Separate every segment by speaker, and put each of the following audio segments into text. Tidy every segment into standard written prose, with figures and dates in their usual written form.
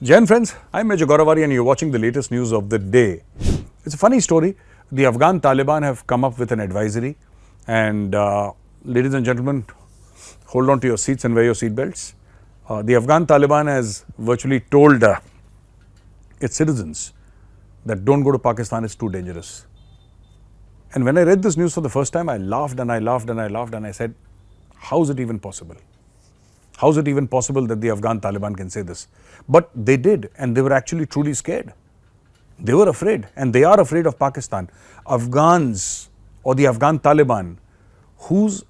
Speaker 1: Jain friends, I'm Major Gaurav Arya and you're watching the latest news of the day. It's a funny story. The Afghan Taliban have come up with an advisory and ladies and gentlemen, hold on to your seats and wear your seat belts. The Afghan Taliban has virtually told its citizens that don't go to Pakistan, it's too dangerous. And when I read this news for the first time, I laughed and I laughed and I laughed and I said, how is it even possible? How is it even possible that the Afghan Taliban can say this? But they did, and they were actually truly scared. They were afraid, and they are afraid of Pakistan. Afghans or the Afghan Taliban, whose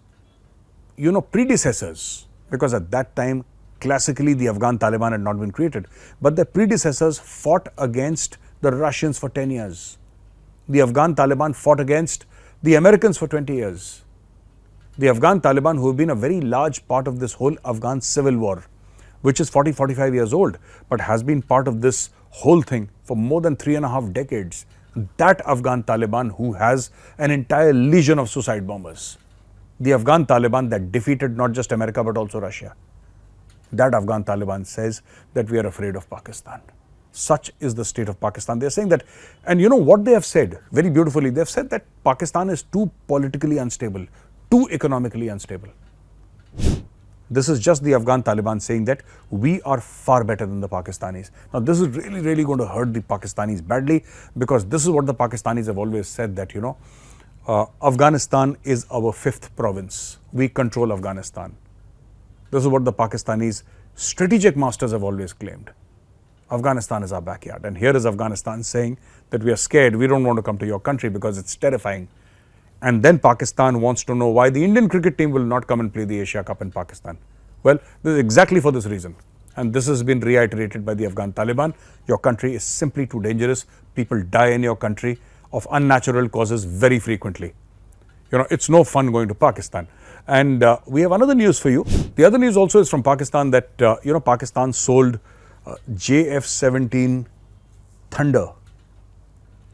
Speaker 1: predecessors, because at that time classically the Afghan Taliban had not been created, but their predecessors fought against the Russians for 10 years. The Afghan Taliban fought against the Americans for 20 years. The Afghan Taliban, who have been a very large part of this whole Afghan civil war, which is 40-45 years old, but has been part of this whole thing for more than 3.5 decades. That Afghan Taliban who has an entire legion of suicide bombers. The Afghan Taliban that defeated not just America but also Russia. That Afghan Taliban says that we are afraid of Pakistan. Such is the state of Pakistan. They are saying that, and you know what they have said very beautifully, they have said that Pakistan is too politically unstable, too economically unstable. This is just the Afghan Taliban saying that we are far better than the Pakistanis. Now this is really going to hurt the Pakistanis badly, because this is what the Pakistanis have always said, that Afghanistan is our 5th province. We control Afghanistan. This is what the Pakistanis strategic masters have always claimed. Afghanistan is our backyard, and here is Afghanistan saying that we are scared, we don't want to come to your country because it's terrifying. And then Pakistan wants to know why the Indian cricket team will not come and play the Asia Cup in Pakistan. Well, this is exactly for this reason. And this has been reiterated by the Afghan Taliban. Your country is simply too dangerous. People die in your country of unnatural causes very frequently. It's no fun going to Pakistan. And we have another news for you. The other news also is from Pakistan that, Pakistan sold JF-17 Thunder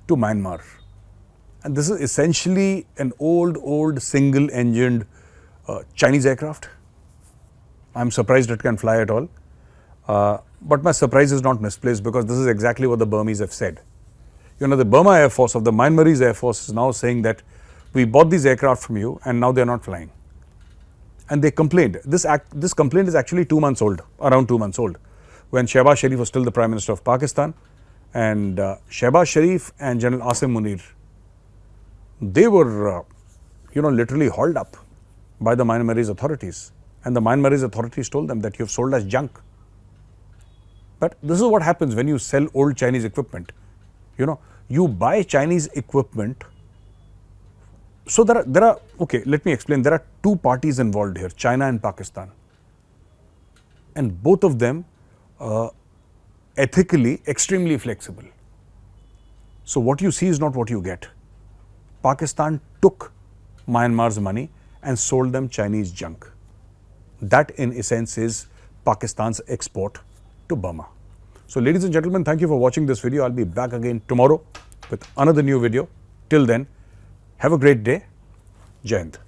Speaker 1: to Myanmar. And this is essentially an old single-engined Chinese aircraft. I'm surprised it can fly at all. But my surprise is not misplaced, because this is exactly what the Burmese have said. The Burma Air Force of the Myanmarese Air Force is now saying that we bought these aircraft from you and now they're not flying. And they complained. This complaint is actually 2 months old, around 2 months old, when Shehbaz Sharif was still the Prime Minister of Pakistan. And Shehbaz Sharif and General Asim Munir, they were, literally hauled up by the Myanmarese authorities. And the Myanmarese authorities told them that you've sold us junk. But this is what happens when you sell old Chinese equipment. You buy Chinese equipment. So there are, okay, let me explain. There are 2 parties involved here, China and Pakistan. And both of them ethically extremely flexible. So what you see is not what you get. Pakistan took Myanmar's money and sold them Chinese junk. That in essence is Pakistan's export to Burma. So ladies and gentlemen, thank you for watching this video. I'll be back again tomorrow with another new video. Till then, have a great day. Jai Hind.